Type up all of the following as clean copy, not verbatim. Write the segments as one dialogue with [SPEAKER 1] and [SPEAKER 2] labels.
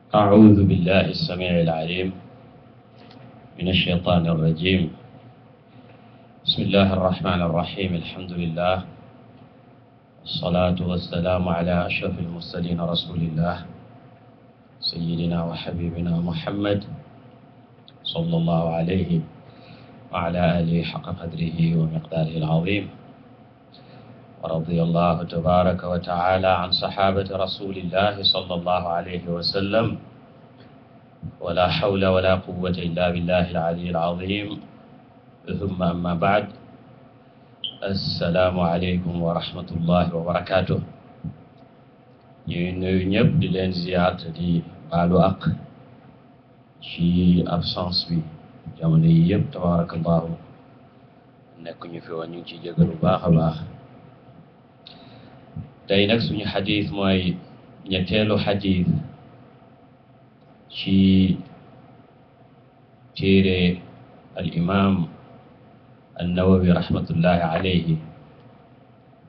[SPEAKER 1] أعوذ بالله السميع العليم من الشيطان الرجيم. بسم الله الرحمن الرحيم. الحمد لله والصلاة والسلام على أشرف المرسلين رسول الله سيدنا وحبيبنا محمد صلى الله عليه وعلى آله حق قدره ومقداره العظيم. ورضي الله تبارك وتعالى عن صحابة رسول الله صلى الله عليه وسلم. ولا حول ولا قوة إلا بالله العلي العظيم. ثم أما بعد. السلام عليكم ورحمة الله وبركاته. ñu nuyu ñëpp di leen ziyaar di baalu ak ci absence bi jamono yi yëpp tabarakallahu nekk ñu fi woon ñu ngi ciy jégalu baax a baax. tey nag suñu xadis mooy ñetteelu xadis ci téere al imam an-Nawawi rahmatullahi alayhi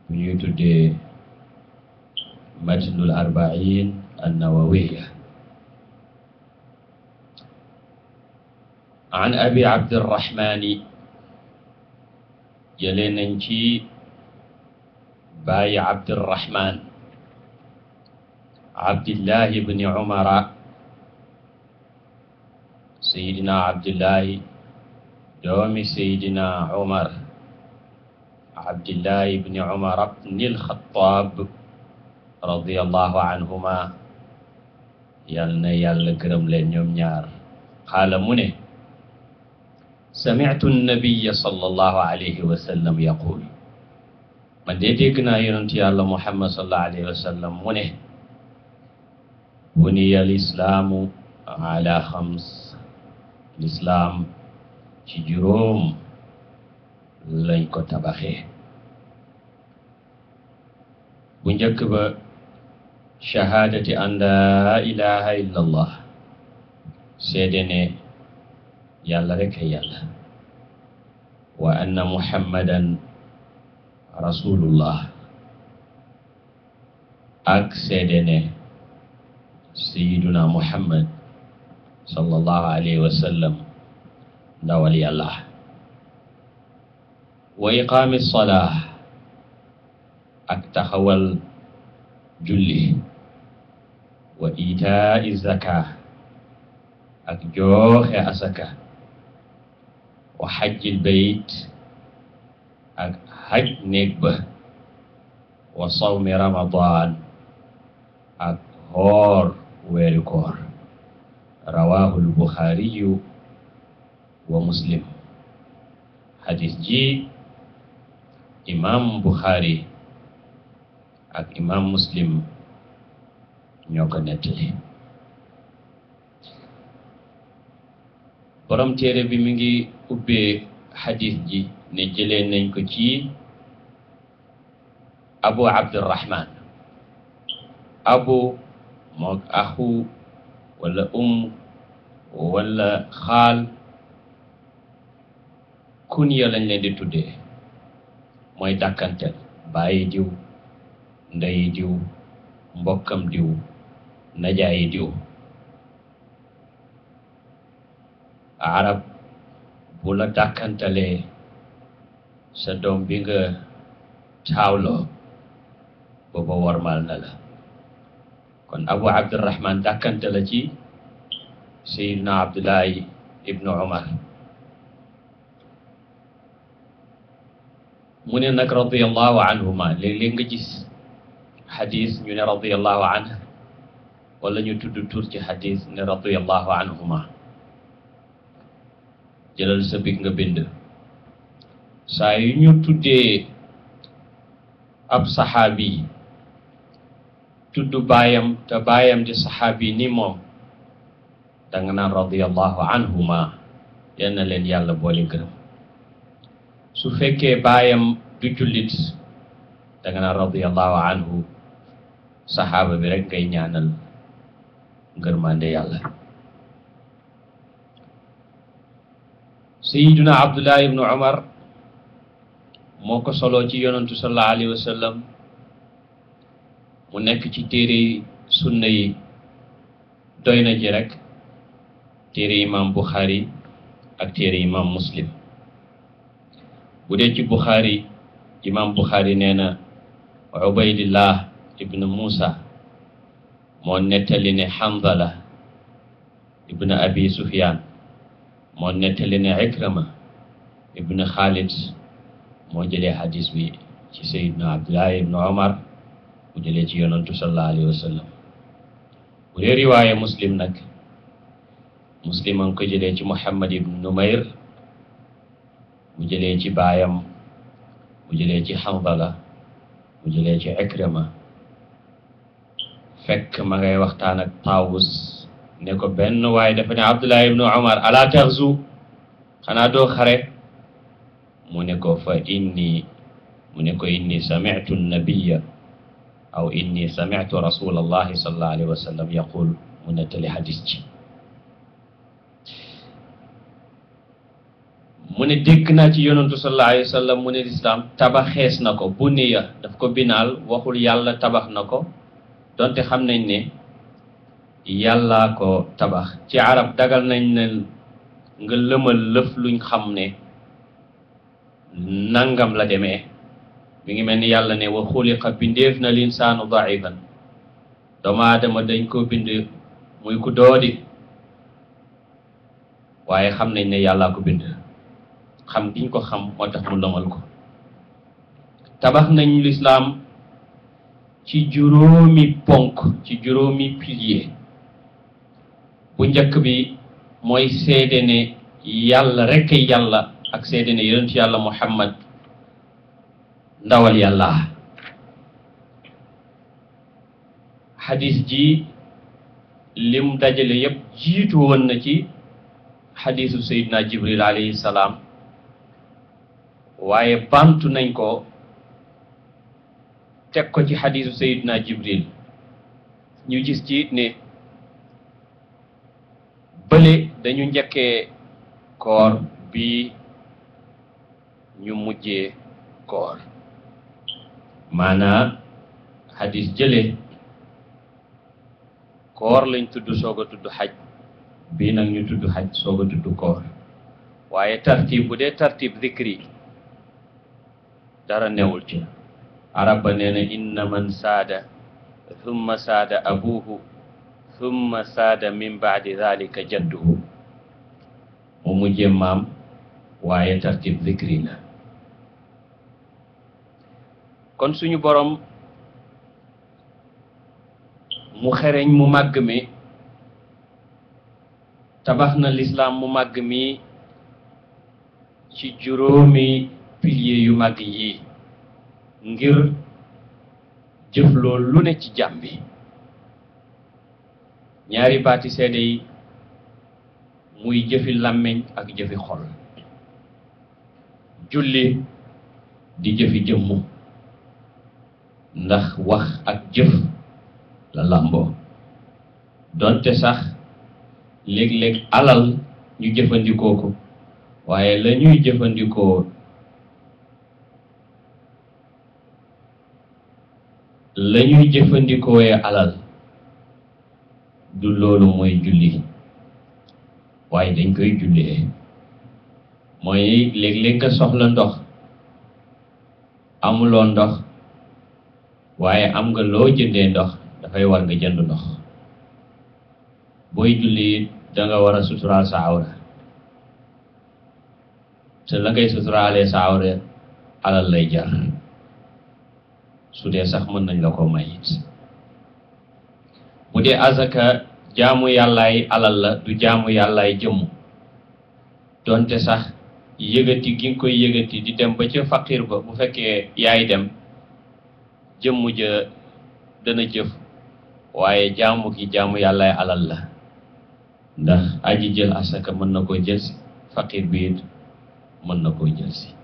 [SPEAKER 1] bu ñuy tuddee matnul arbain an-Nawawiya. an abi abdirrahmani jëlee nañ ci baayi Abdirrahman Abdillahi ibni Umara Seydina Abdillahi doomi Seydina Umar Abdillahi ibni Umar ibni al-Khattab radiyallahu anhuma yal na yàlla gërëm leen ñoom ñaar. qaala mu ne sami'tu an-nabiyya sallallahu alayhi wa sallam yaqul man de dégg naa yonent yàlla Muhammad sallallahu alayhi wa sallam mu ne buniya al-islaamu ala xams. lislaam ci juróom lañ ko tabaxee. bu njëkk ba shahaadati an laa ilaha illa allah seede ne yàlla rek ay yàlla. wa anna muhammadan rasulullah ak seede ne sayiduna muhammad sallallahu alayhi wa sallam ndawal yàlla. wa iqaami salaa ak taxawal julli. wa itaa zaka ak joxe asaka. wa xajjil bayt ak haj néeg ba. wa sawmi ramadan ak xoor weeri koor. rawahul buxaariyu wa muslim. xadis ji imam buxaari ak imam muslim ñoo ko nettali. borom téere bi mi ngi ubbee xadis ji ne jëlee nañ ko ci abu abdirrahman. abu mook axu wala wala xaal kunya lañ leen di tuddee mooy dàkkantel. bàyyi diw, ndeyi diw, mbokkam diw, najaayi diw. arab bu la dàkkantalee sa doom bi nga taawloo booba warmal na la. kon abu abdirrahman dàkkante la ci sayidna abdullahi ibnu umar. mu ne nag radiyallahu anhuma. léeg-léeg nga gis xadis ñu ne radiyallahu anhu wala ñu tudd tur ci xadis ne radiyallahu anhuma. jëlal sa big nga bind. saa yu ñu tuddee ab saxaabi tudd baayam te baayam di saxaabi ni moom danga naan radiyallahu anhuma, yal na leen yàlla boole gërëm. su fekkee baayam du jullit danga naan radiyallahu anhu, saxaaba bi rek ngay ñaanal ngërmande yàlla. Sayyiduna Abdullah ibnu Umar moo ko soloo ci yonantu sallallahu alayhi wa sallam, mu nekk ci téere sunna yi doy na ci rek téere imam Bukhari ak téere imam Muslim. bu dee ci Bukhari, imam Bukhari nee na Ubaydillah ibn Musa moo nettali ne Hanzala ibn Abi Sufyan moo nettali ne Ikrama ibn Khalid moo jëlee hadis bi ci Seydina Abdullah ibn Omar mu jëlee ci yonantu sallallahu alayhi wa sallam. bu dee riwaaya Muslim nag, Muslim a ngi ko jëlee ci Muhammad ibn Numayr mu jëlee ci baayam mu jëlee ci Hanzala mu jëlee ci Ikrama, fekk ma ngay waxtaan ak Taawus ne ko benn waaye dafa ne Abdullah ibn Omar ala taxzu, xanaa doo xare? mu ne ko inni sami'tu nabiya aw inni sami'tu rasulallahi sallallahu alayhi wa sallam yaqul, mu nettali hadis ci. mu ne dégg naa ci yonantu sallallahu alayhi wa sallam mu ne lislaam tabaxees na ko, buniya daf ko binaal, waxul yàlla tabax na ko, donte xam nañ ne yàllaa ko tabax. ci arab dagal nañ ne nga lëmal lëf luñ xam ne nangam la demee. mi ngi mel ni yàlla ne wa xuliqa bindeef na linsaanu daifan, doomu aadama dañ ko bind muy ku doodi, waaye xam nañ ne yàllaa ko bind. xam giñ ko xam moo tax mu lëmal ko. tabax nañ lislaam ci juróomi ponk, ci juróomi pilier. bu njëkk bi mooy seede ne yàlla rekk yàlla, ak seede ne yonent yàlla Muhammad ndawal yàlla. xadis ji lim dajale yépp jiitu woon na ci xadisu Seydina Jibril alayhi salaam, waaye bantu nañ ko teg ko ci xadisu Seydina Jibril. ñu gis ci it ne bële dañu njëkkee koor, bi ñu mujjee koor. maanaa xadis jële koor lañ tudd soog a tudd xaj, bii nag ñu tudd xaj soog a tudd koor. waaye tartib, bu dee tartib zikri dara newul ci. arab ba nee na inna man saada thumma saada abuhu thumma saada min baadi dhalika jadduhu, mu mujjee maam, waaye tartib zikri la. kon suñu borom mu xereñ mu màgg mi tabax na lislaam mu màgg mi ci juróomi pilier yu màgg yi ngir jëf loolu lu ne ci jàmm bi. ñaari baati seede yi muy jëfi làmmiñ ak jëfi xol. julli di jëfi jëmmu, ndax wax ak jëf la làmboo. donte sax léeg-léeg alal ñu jëfandikoo ko, waaye la ñuy jëfandikoo alal du loolu mooy julli, waaye dañ koy jullee. mooy léeg-léeg nga soxla ndox, amuloo ndox, waaye am nga loo jëndee ndox, dafay war nga jënd ndox. booy julli da nga war a suturaal sa awra, te la ngay suturaalee sa awra alal lay jar, su dee sax mën nañ la ko may it. bu dee azaka jaamu yàllaay alal la, du jaamu yàllaay jëmm. donte sax yëgati gi nga koy yëgati di dem ba ca faqir ba, bu fekkee yaay dem, jëmm ja dana jëf, waaye jaamu gi jaamu yàllaay alal la. ndax aji jël asaka mën na koo jël si, faqir bi it mën na koo jël si.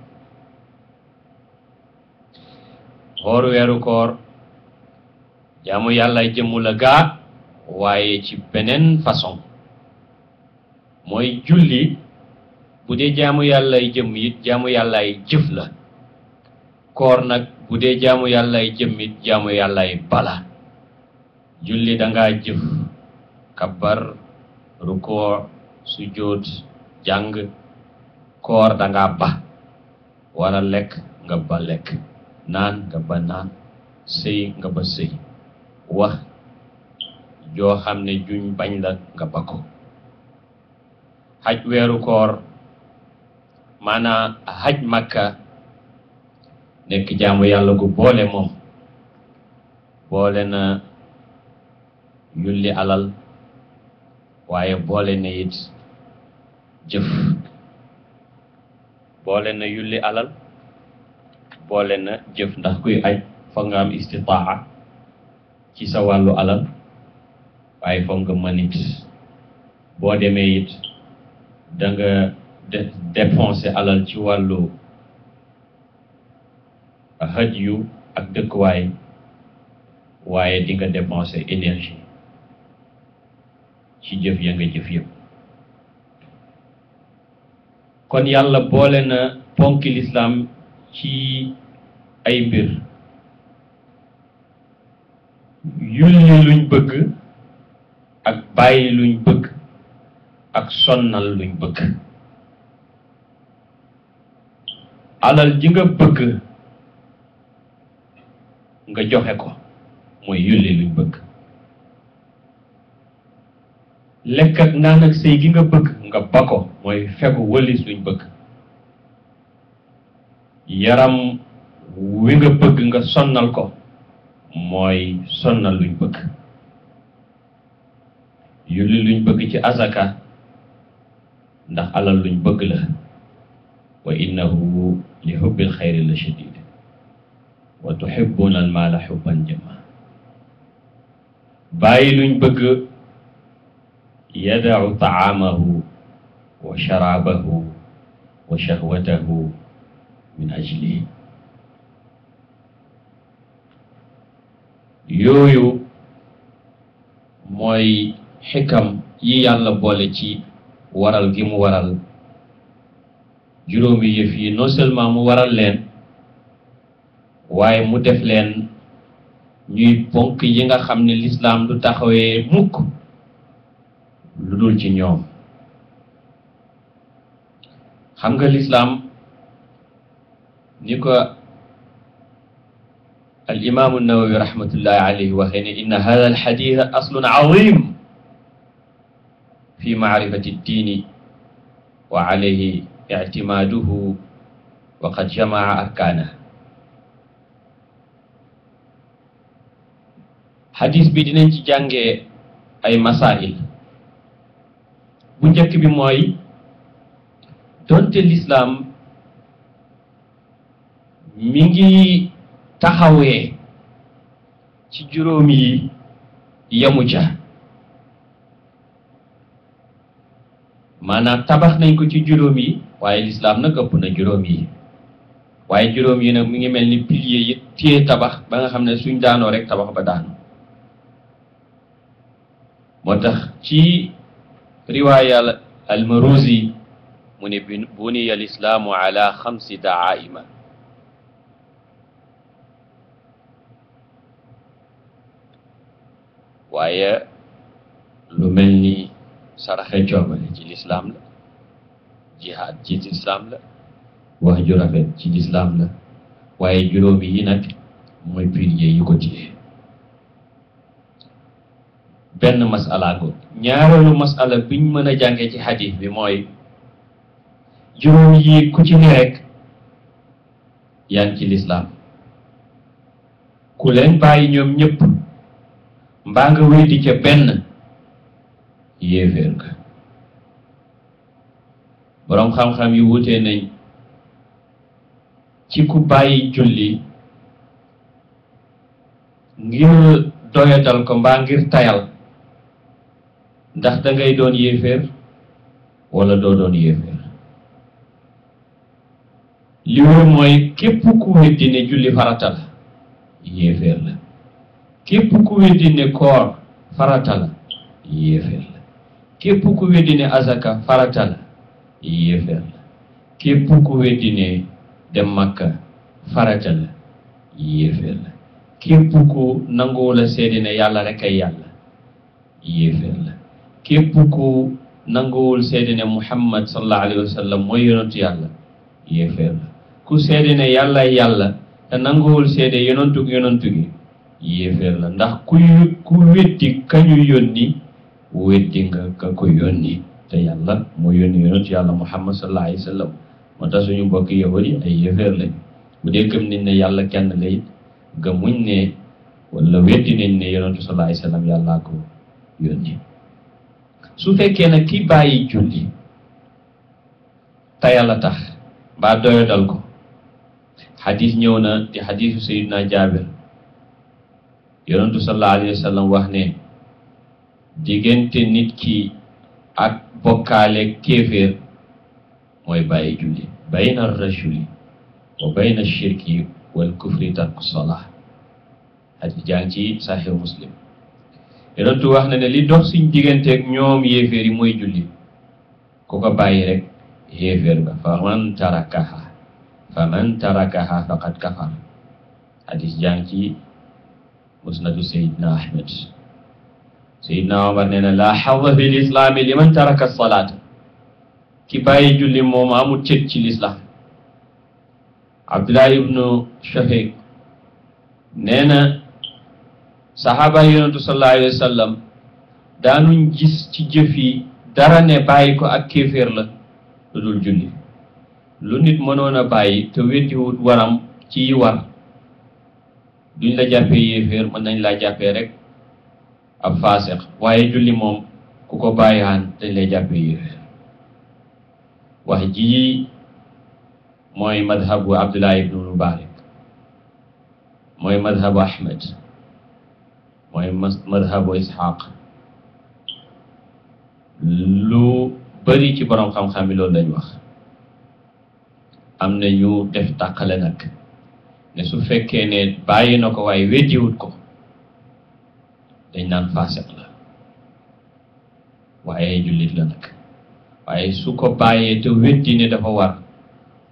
[SPEAKER 1] xoor weeru koor jaamu yàllaay jëmm la gaa, waaye ci beneen façon. mooy julli bu dee jaamu yàllaay jëmm it jaamu yàllaay jëf la. koor nag bu dee jaamu yàllaay jëmm it jaamu yàllaay bala. julli dangaa jëf kabbar rukoo sujjóot jàng koor da nga ba war a lekk nga ba lekk naan nga ba naan sëy nga ba sëy wax joo xam ne juñ bañ la nga ba ko xaj weeru koor maanaam xaj makka nekk jaamu yàlla gu boole moom boole na yulli alal waaye boole na it jëf boole na yulli alal boole na jëf ndax kuy aj foog nga am istitaa ci sa wàllu alal waaye foog nga mën it boo demee it da nga dépenser alal ci wàllu xëj yu ak dëkkuwaay waaye di nga dépenser énergie ci jëf ya nga jëf yëpp kon yàlla boole na ponki lislaam ci ay mbir yulli luñ bëgg ak bàyyi luñ bëgg ak sonnal luñ bëgg alal ji nga bëgg nga joxe ko mooy yulli luñ bëgg lekk ak naan ak sëy gi nga bëgg nga ba ko mooy fegu wëlis luñ bëgg yaram wi nga bëgg nga sonnal ko mooy sonnal luñ bëgg yulli luñ bëgg ci azaka ndax alal luñ bëgg la wa innahu li hubbil xayri la shadid wa tuhibbuna al maala hubban jamma bàyyi luñ bëgg yada'u ta'amahu wa sharabahu wa shahwatahu min ajlihi yooyu mooy xikam yi yàlla boole ci waral gi mu waral juróomi yëf yi non seulement mu waral leen waaye mu def leen ñuy ponk yi nga xam ne lislaam du taxawee mukk lu dul ci ñoom xam nga lislaam ni ko al imaamu nawawi rahmatullahi alayhi waxee ne inna hada al xadith aslun azim fi maarifati ddiini wa alayhi ictimaaduhu wa qad jamaa arkaana xadis bi dinañ ci jàngee ay masail bu njëkk bi mooy donte lislaam mi ngi taxawee ci juróom yi yamu ca maanaam tabax nañ ko ci juróom yi waaye lislaam nag ëpp na juróom yi waaye juróom yi nag mi ngi mel ni pilier yi téye tabax ba nga xam ne suñ daanoo rek tabax ba daanu moo tax ci riwaaya al-Maruzi mu ne buniya al-islaamu ala xamsi da'aa'ima waaye lu mel ni saraxe coobare ci lislaam la jihaad ci lislaam la wax ju rafet ci lislaam la waaye juróomi yi nag mooy pilier yi ko téye benn masala go ñaareelu masala biñ mën a jàngee ci xadis bi mooy juróom yi ku ci ne rek yaa ngi ci lislaam ku leen bàyyi ñoom ñëpp mbaa nga weddi ca benn yéeféer nga boroom xam-xam yi wutee nañ ci ku bàyyi julli ngir doyatal ko mbaa ngir tayal ndax da ngay doon yéeféer wala doo doon yéeféer li wóor mooy képp ku weddi ne julli farata la yéeféer la képp ku weddi ne koor farata la yéeféer la képp ku weddi ne azaka farata la yéeféer la képp ku weddi ne dem Makka farata la yéeféer la képp ku nanguwul a seede ne yàlla rek ay yàlla yéeféer la képp ku nanguwul seede ne Muhammad sallallahu alayhi wa sallam mooy yonantu yàlla yéeféer la ku seede ne yàlla yàlla te nanguwul seede yonantu gi yéeféer la ndax ku weddi kañu yónni weddi nga ka ko yónni te yàlla moo yónni yonantu yàlla Muhammad sallallahu alayhi wa sallam moo tax suñu mbokk yahudi ay yéeféer lañ bu dee gëm nañ ne yàlla kenn la it gëmuñ ne wala weddi nañ ne yonantu sallallahu alayhi wa sallam yàllaa ko yónni su fekkee nag ki bàyyi julli te yàlla tax mbaa doyadal ko xadis ñëw na di xadisu sayidina Jaabir yonantu sallallahu alayhi wa sallam wax ne diggante nit ki ak bokkaale kéeféer mooy bàyyi julli bayna rajuli wa bayna shirki wal kufri tarku salah xadis jàng ci saxiix Muslim yonentu wax na ne li dox suñ digganteeg ñoom yéeféer yi mooy julli ku ko bàyyi rek yéeféer ba fa man tarakaha faqad kafar hadis jàng ci musnadu sayidna Ahmed sayidna Omar nee na la xadda fi lislaami liman taraka salaata ki bàyyi julli moom amul cët ci lislaam Abdullah ibnu Shafiq nee na saxaaba yonentu sallallahu alayhi wa sallam daanuñ gis ci jëf yi dara ne bàyyi ko ak kéeféer la lu dul julli lu nit mënoon a bàyyi te weddiwut waram ci war duñ la jàppee yéeféer mën nañ laa jàppee rek ab faasiq waaye julli moom ku ko bàyyaan dañ lay jàppee yéeféer wax ji mooy madhabu Abdullah ibnu Mubarak mooy madhabu Ahmed mooy madhabu Ishaq lu bëri ci borom xam-xam yi loolu lañ wax am na ñu def tàqale nag ne su fekkee ne bàyyi na ko waaye weddiwut ko dañ naan faasiq la waaye jullit la nag waaye su ko bàyyee te weddi ne dafa war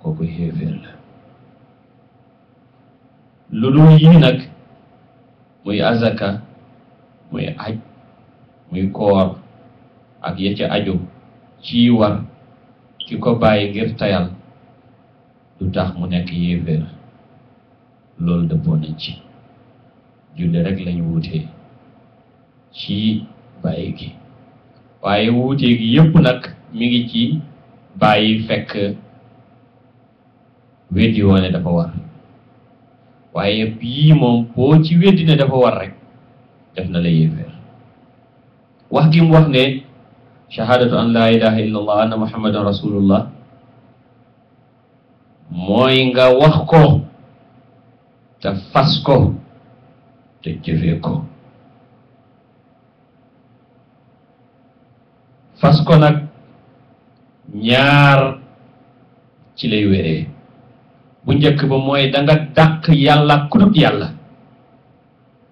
[SPEAKER 1] kooku xéeféer la lu dul yii nag muy azaka muy aj muy koor ak ya ca aju ci war ki ko bàyyi ngir tayal du tax mu nekk yéeféer loolu dëppoo nañ ci julli rek lañu wutee ci bàyyi gi waaye wuutee gi yépp nag mi ngi ci bàyyi fekk weddi woone dafa war waaye bii moom boo ci weddi ne dafa war rek def na la yéeféer wax gi mu wax ne shahadatu an la ilaha illa allah anna muhammadan rasulullah mooy nga wax ko te fas ko te jëfee ko fas ko nag ñaar ci lay wéree bu njëkk ba mooy da nga dàq yàlla ku dul yàlla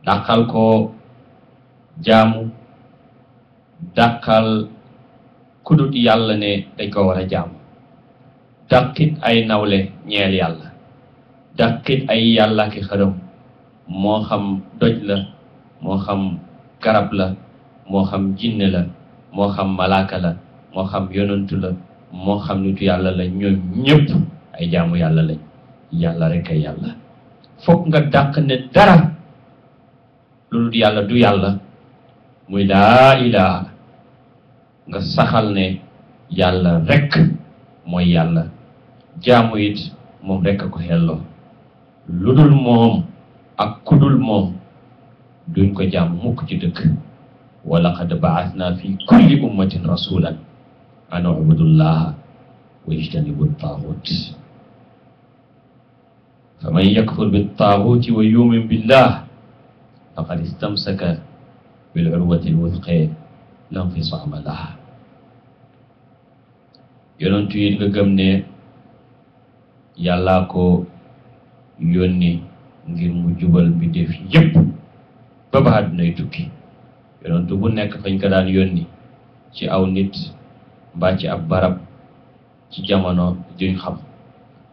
[SPEAKER 1] dàqal ko jaamu dàqal ku dul yàlla ne dañ ko war a jaamu dàqit ay nawle ñeel yàlla dàqit ay yàlla ki xërëm moo xam doj la moo xam garab la moo xam jinne la moo xam malaaka la moo xam yonantu la moo xam nitu yàlla la ñoom ñëpp ay jaamu yàlla lañ yàlla rek ay yàlla foog nga dàq ne dara loolu yàlla du yàlla muy laa ilaha nga saxal ne yàlla rek mooy yàlla jaamu it moom rek a ko xelloo lu dul moom ak ku dul moom duñ ko jaam mukk ci dëkk wa laqad ba'athna fi kulli ummatin rasulan an ubudullaha wa ijtanibu at-taghut faman yakfur bit-taghuti wa yu'min billah faqad istamsaka bil urwati al-wuthqa la infisama laha yonentu yi nga gëm ne yàllaa ko yónni ngir mu jubal mbindeef yépp ba ba àddunay tukki yonentu bu nekk fañ ko daan yónni ci aw nit mbaa ci ab barab ci jamono juñ xam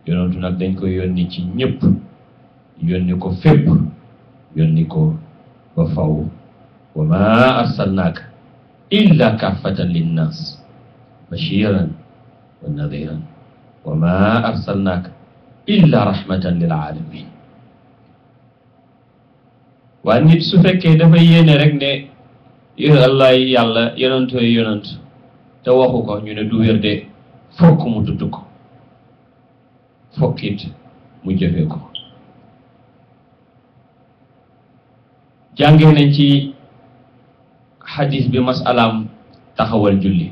[SPEAKER 1] yonentu nag dañ ko yónni ci ñépp yónni ko fépp yónni ko ba faw wa ma arsalnaaka illa kaffatan linnas bashiran wa nadiran wa ma arsalnaka illa rahmatan lil alamin. waa nit su fekkee dafa yéene rek ne Allah yàlla yonantu yonant te waxu ko ñu ne du wér de, fokk mu tudd ko, fokkit mu jëfee ko. jàngee nañ ci xadis bi masalaam taxawal julli,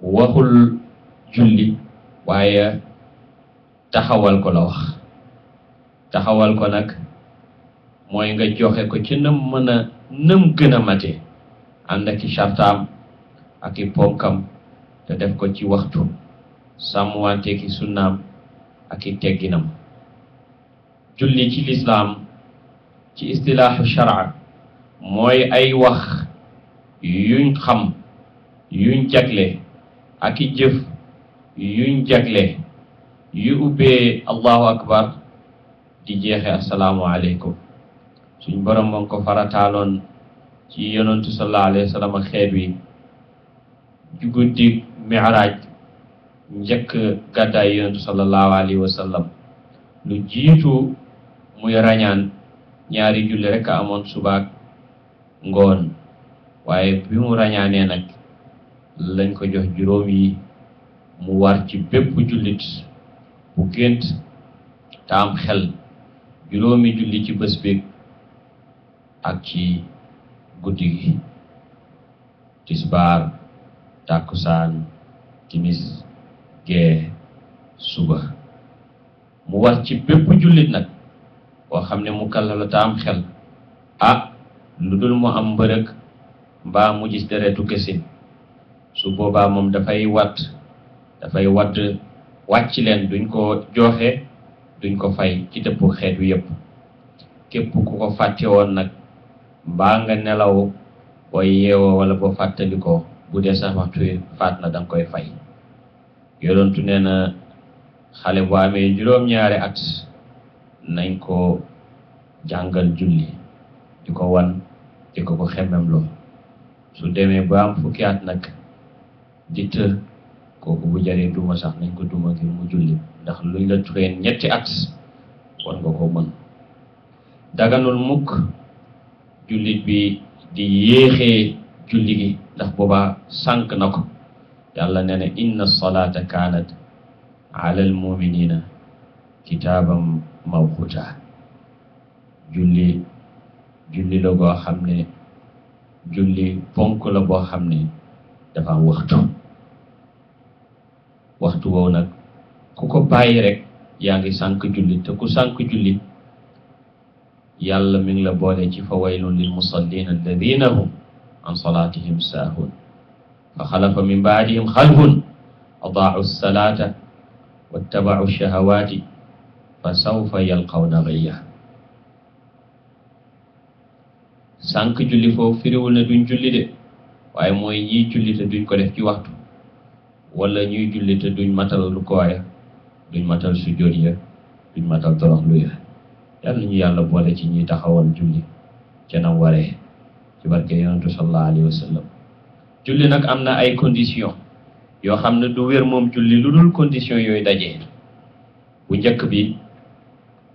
[SPEAKER 1] waxul julli waaye taxawal ko la wax. taxawal ko nag mooy nga joxe ko ci nam gën a mate, ànd ak i chartaam ak i ponkam, te def ko ci waxtu, sàmmwante ki sunnaam ak i tegginam. julli ci lislaam ci istilaaxu shara mooy ay wax yuñ xam, yuñ jagle, ak i jëf yuñ jagle, yu ubbee allahu akbar di jeexe assalaamu aleykum. suñ borom moo ko farataaloon ci yonantu sallallahu alayhi wa sallam xeet wi ju guddi mi'raaj njëkk gàddaay yonantu sallallahu alayhi wa sallam. lu jiitu muy rañaan ñaari julli rek a amoon subaak ngoon, waaye bi mu rañaanee nag lañ ko jox juróom yi mu war ci bépp jullit bu gént te am xel, juróomi julli ci bés bi ak ci guddi gi: tisbaar, takkusaan, timis, gee, suba. mu war ci bépp jullit nag boo xam ne mu kallaf la te am xel, lu dul mu am mbërëg mbaa mu gis deretu kesin, su boobaa moom dafay wadd wàcc leen, duñ ko joxe, duñ ko fay ci dëpp xeet wi yépp. képp ku ko fàtte woon nag mbaa nga nelaw boo yeewoo wala boo fàttalikoo, bu dee sax waxtu faat na danga koy fay. yonentu nee na xale bu amee juróom-ñaari at nañ ko jàngal julli, di ko wan, di ko xemmem loo. su demee ba am fukki at nag di të, kooku bu jaree duma sax nañ ko duma ngir mu julli, ndax luñ la train ñetti at war nga ko mën. daganul mukk jullit bi di yéexee julli gi, ndax boobaa sànk na ko. yàlla nee na inna salata kaanat ala al muminina kitaaban mawquta. julli la boo xam ne, julli ponk la boo xam ne dafa am waxtu woowu nag ku ko bàyyi rek yaa ngi sànk julli, te ku sànk julli yàlla mi ngi la boole ci fa waylun lil musallin alladina hum an salatihim saahun fa xalafa min baadihim xalfun adaau salata wattabau shahawati fa sawfa yalqawna gayya. sànk julli foofu firiwul ne duñ julli de, waaye mooy ñiy julli te duñ ko def ci waxtu, wala ñuy julli te duñ matal rukooya, duñ matal sujjóot ya, duñ matal toroxlu ya. yàlla ñu yàlla boole ci ñuy taxawal julli ca nam waree, ci barke yonentu sallallahu alayhi wa sallam. julli nag am na ay condition yoo xam ne du wér moom julli lu dul condition yooyu dajee. bu njëkk bi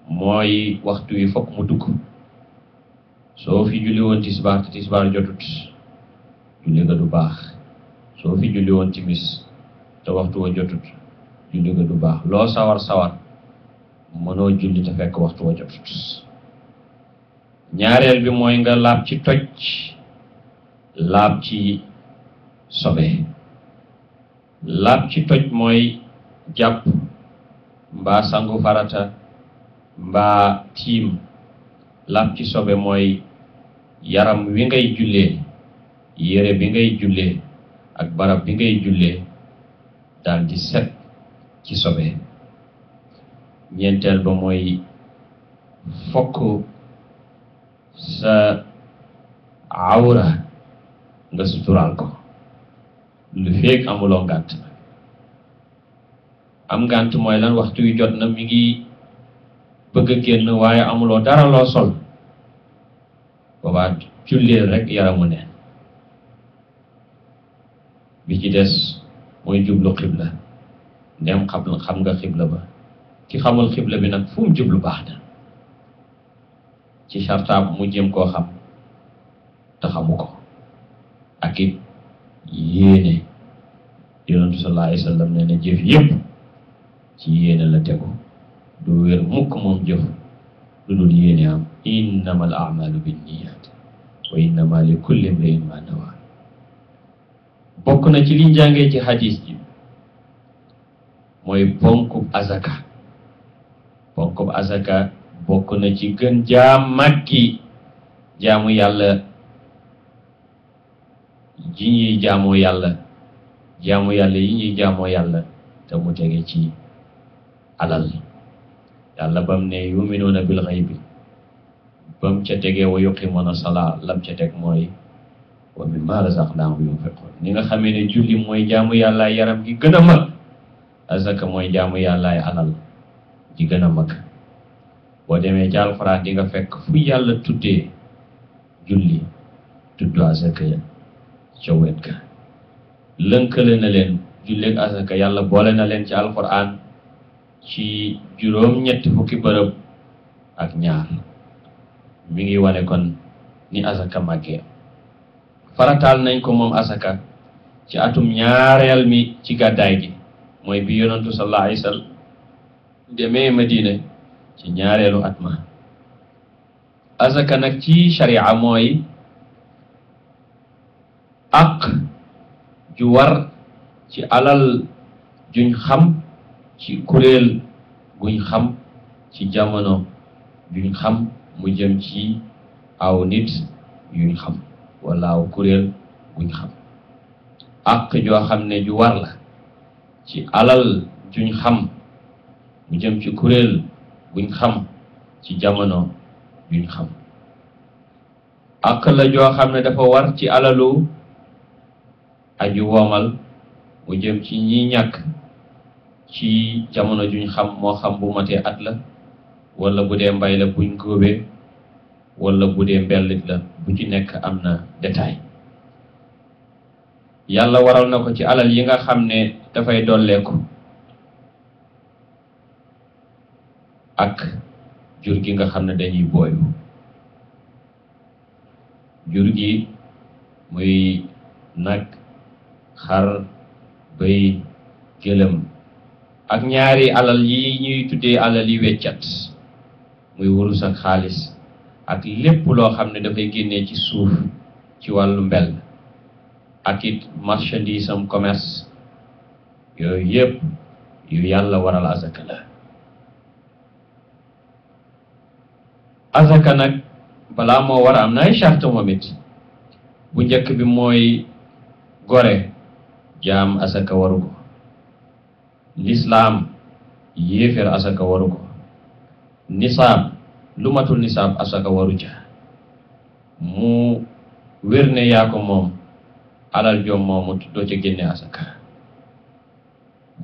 [SPEAKER 1] mooy waxtu yi fokk mu dugg. soo fi julli woon tisbaar te tisbaar jotut, julli nga du baax. soo fi julli woon timis te waxtu wa jotut, julli nga du baax. loo sawar mënoo julli te fekk waxtu wa jotut. ñaareel bi mooy nga laab ci toj, laab ci sobe. laab ci toj mooy jàpp mbaa sangu farata mbaa tiim. laab ci sobe mooy yaram wi ngay jullee, yére bi ngay jullee ak barab bi ngay jullee daal di set ci sobe. ñeenteel ba mooy fokk sa awra nga suturaal ko lu feek amuloo ngànt. am ngànt mooy lan? waxtu wi jot na, mi ngi bëgg a génn waaye amuloo dara loo sol, boobaa julleel rek yaramu neen. bi ci des mooy jublu xibla ndem xam nga xibla ba. ki xamul xibla bi nag fu mu jublu baax na ci sartaab mu jëm koo xam te xamu ko ak it yéene. yonentu sallallahu alayhi wa sallam nee na jëf yëpp ci yéene la tegu du wér mukk moom jëf lu dul yéene am innamal a'malu binniyat wa innama li kulli imri'in ma nawa. bokk na ci liñ jàngee ci hadis ji mooy ponkub azaka. ponkub azaka bokk na ci gën màggi jaamu yàlla ji ñuy jaamoo yàlla jaamu yàlla yi ñuy jaamoo yàlla te mu tege ci alal. yàlla bam ne yuminuuna bil ghaybi bam ca tegee wa yuqimuuna salaa lam ca teg mooy wa mimmaa razaqnaahum yunfiquun. ni nga xamee ne julli mooy jaamu yàllaay yaram gi gën a mag, azaka mooy jaamu yàllaay alal ji gën a mag. boo demee ci alxuraan di nga fekk fu yàlla tuddee julli tudd azaka ya ca wet ga. lënkale na leen julleeg azaka, yàlla boole na leen ci alxuraan ci juróom-ñetti fukki bërëb ak ñaar. mi ngi wane kon ni azaka màggee. farataal nañ ko moom azaka ci atum ñaareel mi ci gàddaay gi, mooy bi yonantu sallallahu alayhi wa sallam demee Madina ci ñaareelu at ma. azaka nag ci sharia mooy ak ju war ci alal juñ xam, ci kuréel guñ xam, ci jamono juñ xam, mu jëm ci aw nit yuñ xam wala aw kuréel guñ xam. ak joo xam ne ju war la ci alal juñ xam, mu jëm ci kuréel guñ xam, ci jamono juñ xam. ak la joo xam ne dafa war ci alalu aju woomal, mu jëm ci ñi ñàkk, ci jamono juñ xam, moo xam bu matee at la wala bu dee mbay la buñ góobee wala bu dee mbellit la, bu ci nekk am na détail. yàlla waral na ko ci alal yi nga xam ne dafay dolleeku ak jur gi nga xam ne dañuy booyu. jur gi muy nag, xar, bëy, gëlëm ak ñaari alal yi ñuy tuddee alal yi weccat, muy wurus ak xaalis ak lépp loo xam ne dafay génnee ci suuf ci wàllu mbel, ak it marchandise am commerce, yooyu yëpp yu yàlla waral azaka la. azaka nag balaa moo war a am na ay charte moom it. bu njëkk bi mooy gore, jaam asaka waru ko. lislaam yéeféer asaka waru ko. nisaab lu matul nisaab asaka waru ca. mu wér ne yaa ko moom, alal joom moomut doo ca génne asaka.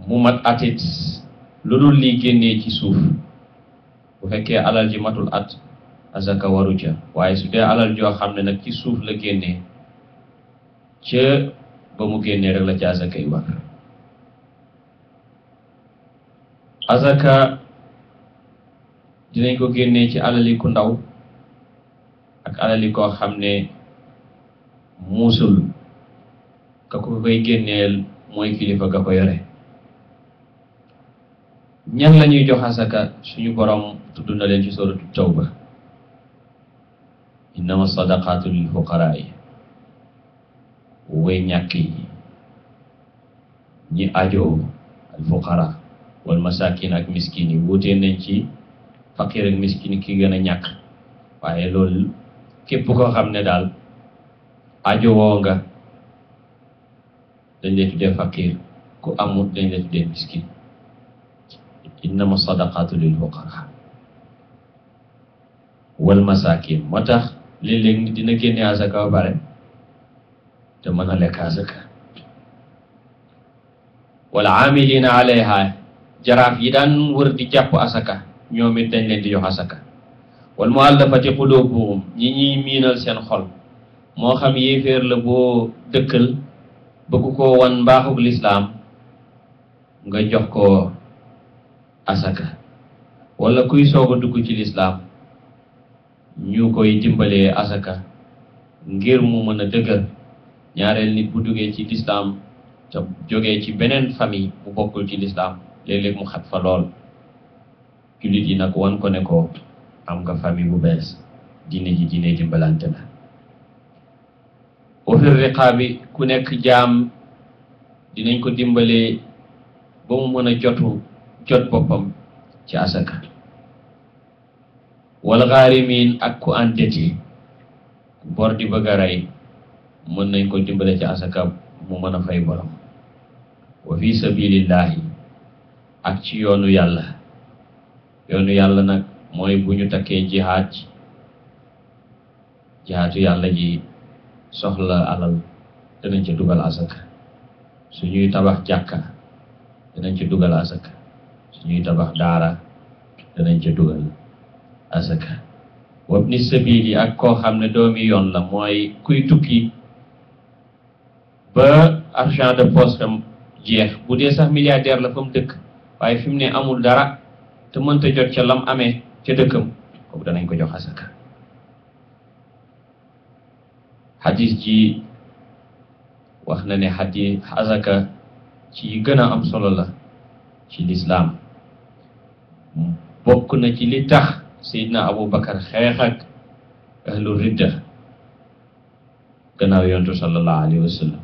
[SPEAKER 1] mu mat atit lu dul lii génnee ci suuf. bu fekkee alal ji matul at asaka waru ca, waaye su dee alal joo xam ne nag ci suuf la génnee, ca ba mu génnee rek la ci azaka yi war. azaka dinañ ko génnee ci alali ku ndaw ak alali koo xam ne muusul. ka ko koy génneel mooy kilifa ga ko yore. ñan la ñuy jox azaka? suñu borom tudd na leen ci suratu tawba. innama sadaqatu lil fuqaraa yi, way ñàkk yi, ñi ajoo, al fuqara wal masakin ak miskin yi. wuutee nañ ci faqir ak miskin ki gën a ñàkk, waaye loolu képp koo xam ne daal ajowoo nga dañ lay tuddee faqir, ku amut dañ lay tuddee miskin. innama sadaqatu lil fuqara wal masakin. moo tax léeg-léeg nit dina génne azaka ba pare te mën a lekk azaka. wal amilina alayha, jaraaf yi daan wër di jàpp asaka ñoom it dañ leen di jox asaka. wal muallafati qulubuhum, ñi ñuy miinal seen xol, moo xam yéeféer la boo dëkkal bëgg koo wan mbaaxug lislaam nga jox ko asaka, wala kuy soog a dugg ci lislaam ñu koy dimbalee asaka ngir mu mën a dëgër. ñaareel nit bu duggee ci lislaam te jógee ci beneen famille bu bokkul ci lislaam léeg-léeg mu xat fa lool. jullit yi nag wan ko ne ko am nga famille bu bees, diine ji diine dimbalante la. wa fi riqaabi ku nekk jaam dinañ ko dimbalee ba mu mën a jot boppam ci asaka. wal ghaarimin ak ku endetté ku bor di bëgg a rey mën nañ ko dimbale ci asaka mu mën a fay borom. wa fi sabilillahi ak ci yoonu yàlla. yoonu yàlla nag mooy bu ñu takkee jihaatu yàlla ji soxla alal danañ ci dugal asaka. suñuy tabax jàkka danañ ci dugal asaka. suñuy tabax daara danañ ci dugal asaka. wabni sabili ak koo xam ne doomi yoon la, mooy kuy tukki ba argent de poche am jeex, bu dee sax milliardaire la fa mu dëkk waaye fi mu ne amul dara te mënta jot ca lam amee ca dëkkam, kooku danañ ko jox asaka. xadis ji wax na ne asaka ci gën a am solo la ci lislaam. bokk na ci li tax Seydina Abu Bakar xeex ak ahlu ridda gannaaw yontu sallallahu alayhi wa sallam.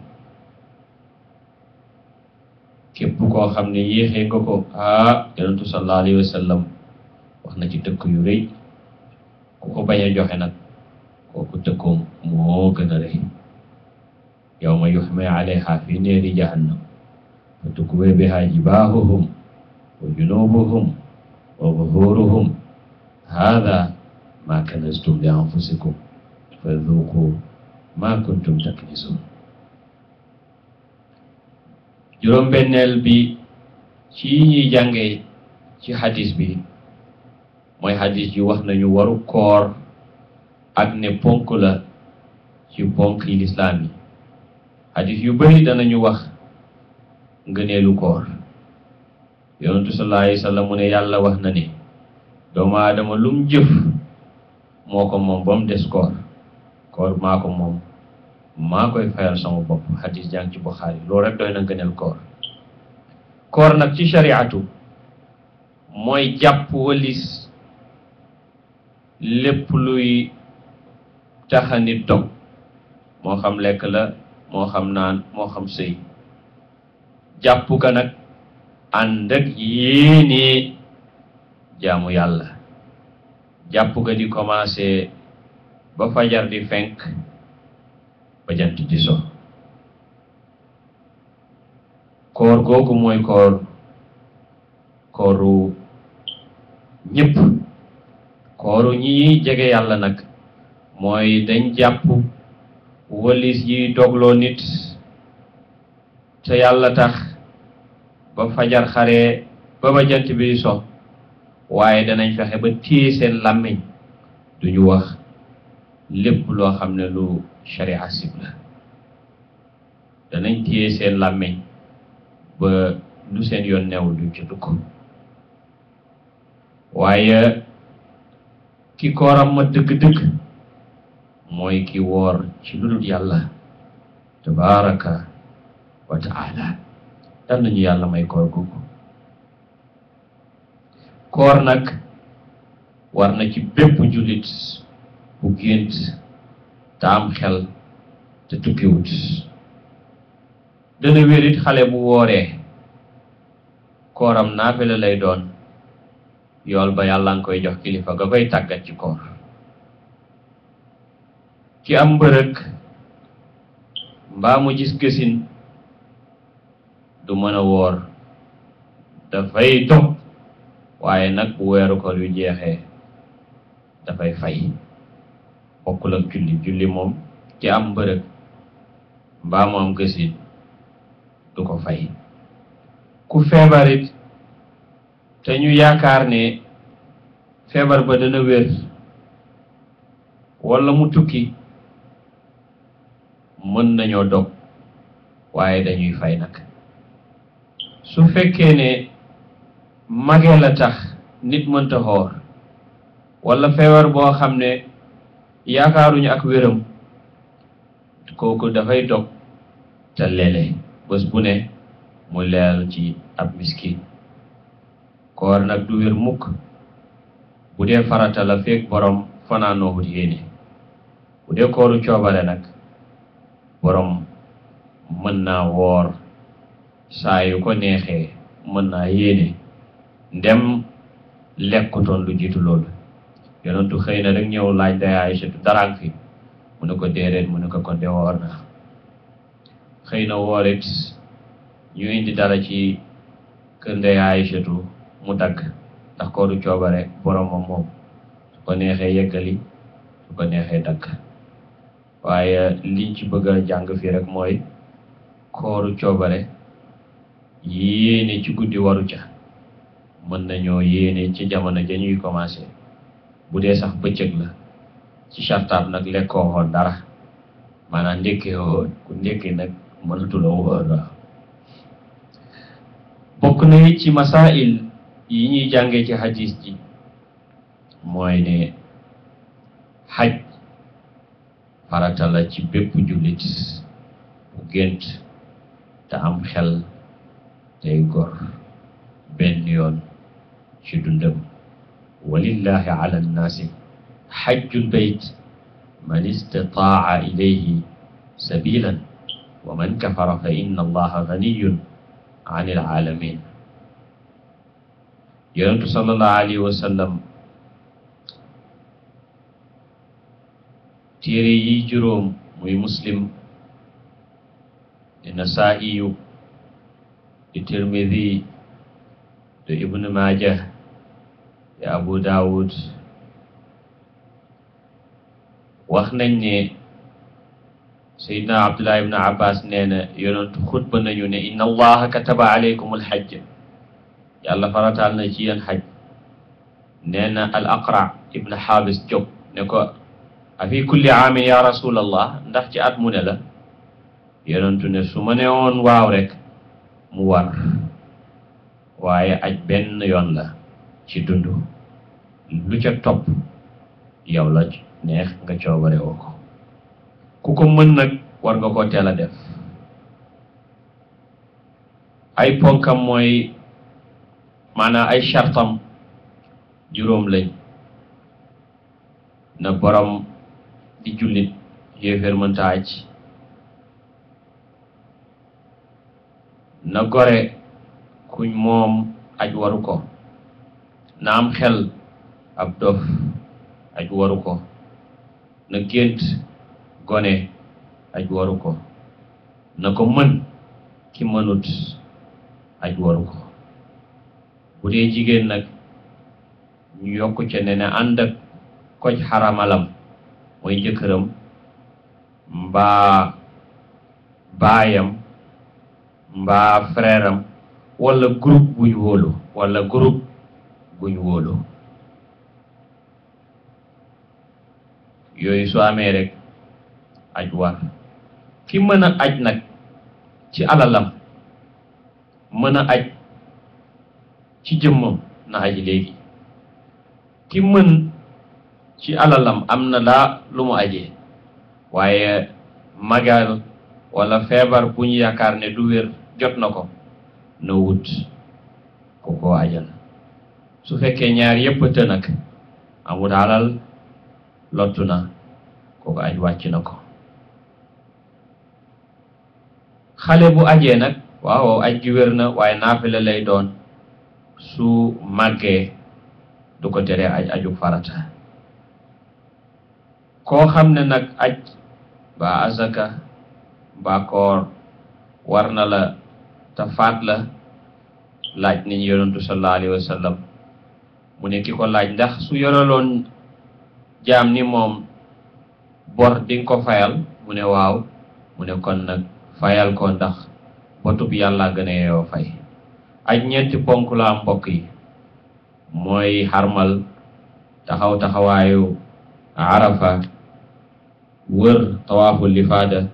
[SPEAKER 1] képp koo xam ne yéexee nga ko yonentu sallallahu alayhi wa sallam wax na ci dëkk yu rëy. ku ko bañ a joxe nag kooku dëkkoom moo gën a rëy. yawma yuhma alayha fi neeri jahannam fa tukwaa biha jibaahuhum wa junubuhum wa zuhuruhum haadha ma kanaztum li anfusikum fa dhuuqu ma kuntum taknizun. juróom-benneel bi ci ñuy jàngee ci hadis bi mooy hadis yi wax nañu waru koor ak ne ponk la ci ponk yi lislaam yi. hadis yu bari danañu wax ngëneelu koor. yonentu sallallahu alayhi wa sallam mu ne yàlla wax na ne doomu aadama lum jëf moo ko moom ba mu des koor. koor maa ko moom, maa koy fayal sama bopp. hadis jàng ci Buxaari. loolu rek doy na ngëneel koor. koor nag ci shariatu mooy jàpp walis lépp luy taxa nit dog, moo xam lekk la, moo xam naan, moo xam sëy. jàpp ga nag ànd ak yéene jaamu yàlla. jàpp ga di commencé ba fajar di fenk ba jant di so. koor googu mooy kooru ñëpp. kooru ñi jege yàlla nag mooy dañ jàpp walis yi dogloo nit te yàlla tax ba fajar xare ba jant bi di so, waaye danañ fexe ba téye seen làmmiñ duñu wax lépp loo xam ne lu sharia sib la. danañ téye seen làmmiñ ba lu seen yoon newul duñ ca dugg. waaye ki kooram ma dëgg-dëgg mooy ki woor ci lu dul yàlla tabaraka wa taala. dal nañu yàlla may koor googu. koor nag war na ci bépp jullit bu gént te am xel te tukkiwut. dana wérit xale bu wooree kooram naafila lay doon, yool ba yàlla nga koy jox kilifa ga koy tàggat ci koor. ki am mbërëg mbaa mu gis gësin du mën a woor, dafay dog, waaye nag bu weeru koor yu jeexee dafay fay. bokkul ak julli moom ki am mbërëg mbaa mu am gësin du ko fay. ku feebarit te ñu yaakaar ne feebar ba dana wér wala mu tukki mën nañoo dog, waaye dañuy fay nag. su fekkee ne magee la tax nit mënta xoor wala feebar boo xam ne yaakaaruñu ak wéram, kooku dafay dog te leele bés bu ne mu leel ci ab miskin. koor nag du wér mukk bu dee farata la fekk borom fanaanoowut yéene. bu dee kooru coobare nag borom mën naa woor saa yu ko neexee, mën naa yéene ndem lekkutoon lu jiitu loolu. yonentu xëy na rek ñëw laaj Ndey Aysatu daraan fi, mu ne ko déedéet, mu ne ko kon de woor na. xëy na woorit ñu indi dara ci kër Ndey Aysatu mu dagg, ndax kooru coobare boromam moom su ko neexee yeggali, su ko neexee dagg. waaye liñ ci bëgg a jàng fii rek mooy kooru coobare yéene ci guddi waru ca. mën nañoo yéene ci jamono ja ñuy commencé, bu dee sax bëccëg la, ci chartaab nag lekkoo woon dara, maanaam ndékkee woon. ku ndékkee nag mënatula woon. waaw bokk na ci masail yi ñuy jàngee ci hadis ji mooy ne xaj farata la ci bépp jullit bu gént te am xel tey gor benn yoon ci dundam. walillahi ala nnaasi xajjul bayt man istataa ilayhi sabilan wa man kafara fa inna allaha ganiyun an ilaalamin. yonentu sallallahu alayhi wa sallam téere yi juróom muy Muslim, di Nasaa'iyu, di Tirmidi, di Ibn Maaja, di Abu Daawud, wax nañ ne Seydina Abdullah ibn Abbas nee na yonentu xutba nañu ne inna allaha kataba alaykum alhajj, yàlla farataal na ci yéen xaj. nee na al Aqra ibn Xaabis jóg ne ko afi kulli aamin ya rasulallah, ndax ci at mu ne la? yonentu ne su ma ne woon waaw rek mu war, waaye aj benn yoon la ci dund, lu ca topp yow la neex nga coobare woo ko. ku ko mën nag war nga koo teel a def. ay ponkam mooy maanaam ay chartam juróom lañ. na borom di jullit, yéeféer mënta aj. na gore kuñ moom aj waru ko. na am xel, ab dof aj waru ko. na gént gone aj waru ko. na ko mën, ki mënut aj waru ko. bu dee jigéen nag ñu yokku ca ne ne ànd ak koj xaramalam mooy jëkkëram mbaa baayam mbaa frère am wala groupe buñ wóolu yooyu su amee rek aj war. ki mën a aj nag ci alalam, mën a aj ci jëmmam, na aj léegi. ki mën ci alalam am na daa lu mu ajee, waaye magal wala feebar bu ñu yaakaar ne du wér jot na ko, na wut ku ko ajal. su fekkee ñaar yépp te nag amul alal, lottu na, kooku aj wàcc na ko. xale bu ajee nag waaw aj gi wér na, waaye naafila lay doon. su màggee du ko teree aj aju farata. koo xam ne nag aj ba azaka ba koor war na la te faat la, laaj nañ yonentu sallallahu alayhi wa sallam, mu ne ki ko laaj ndax su yoraloon jaam ni moom bor di nga ko fayal? mu ne waaw. mu ne kon nag fayal ko, ndax botub yàlla gën a yeeyoo fay. aj ñeenti ponk la am mbokk yi, mooy xarmal, taxaw taxawaayu arafa, wër tawaaful lifaada,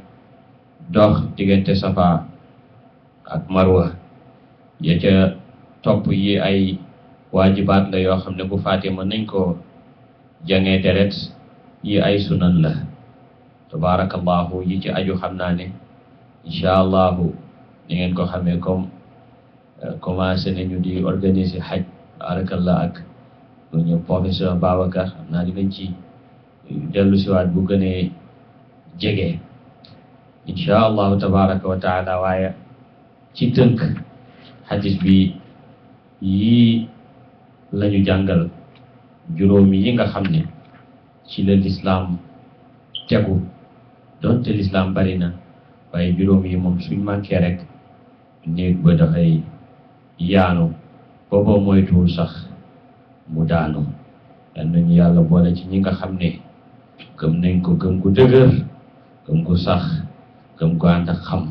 [SPEAKER 1] dox diggante safa ak marwa. ya ca topp yi ay waajibaat la yoo xam ne bu faatee mën nañ ko jàngee deret, yi ay sunan la. tabarakallahu yi ci aju xam naa ne incha allahu ni ngeen ko xamee comme commencé nañu di organiser xaj barakallah ak ñu professeur Babacar xam naa dinañ ci dellu siwaat bu gënee jege incha allahu tabaraka wa taala. waaye ci tënk xadis bi yii lañu jàngal, juróomi yi nga xam ne ci la lislaam tegu, donte lislaam bari na waaye juróom yi moom suñ manqué rek néeg ba dafay yaanu, booba moytuwul sax mu daanu. yal nañu yàlla boole ci ñi nga xam ne gëm nañ ko gëm gu dëgër, gëm gu sax, gëm gu ànd ak xam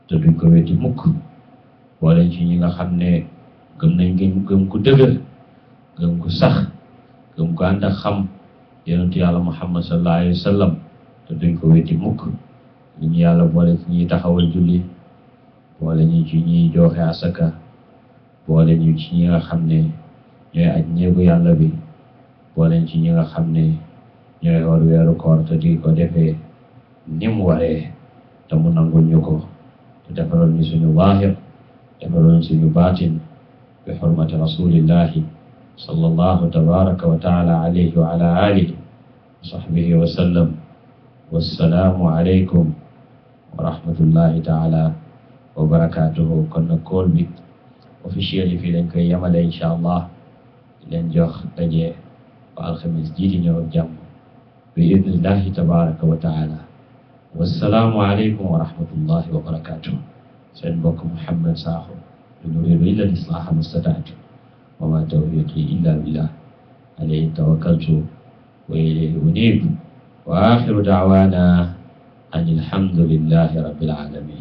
[SPEAKER 1] te duñ ko weddi mukk. boole ci ñi nga xam ne gëm nañ gëm gu dëgër, gëm gu sax, gëm gu ànd ak xam yonentu yàlla Muhammad sallallahu alayhi wa sallam te duñ ko weddi mukk. ñu yàlla boole ci ñuy taxawal julli, boole ñu ci ñuy joxe asaka, boole ñu ci ñi nga xam ne ñooy aj néegu yàlla bi, boole ci ñi nga xam ne ñooy war weeru koor te di ko defee ni mu waree te mu nangul ñu ko, te defaroon ñu suñu zaahir, defaroon suñu baatin bi xurmati rasulillahi sallallahu tabaraka wa taala alayhi wa ala alihi wa sahbihi wa sallam. wassalaamu aleykum wa rahmatullahi taala wa barakatuhu. kon nag kool bi officiel yi fii lañ koy yemale incha allah, di leen jox daje ba alxamis ji di ñëw ak jàmm bi idnillahi tabaraka wa taala. wassalaamu aleykum wa rahmatullahi wa barakatuhu. seen mbokk Mouhamed Sakho, in uriidu illa al-islaaha ma stata'tu wa ma tawfiiqi illa billah, alayhi tawakkaltu wa ilayhi uniib. wa aaxiru da'waana an alhamdulillahi rabbil aalamiin.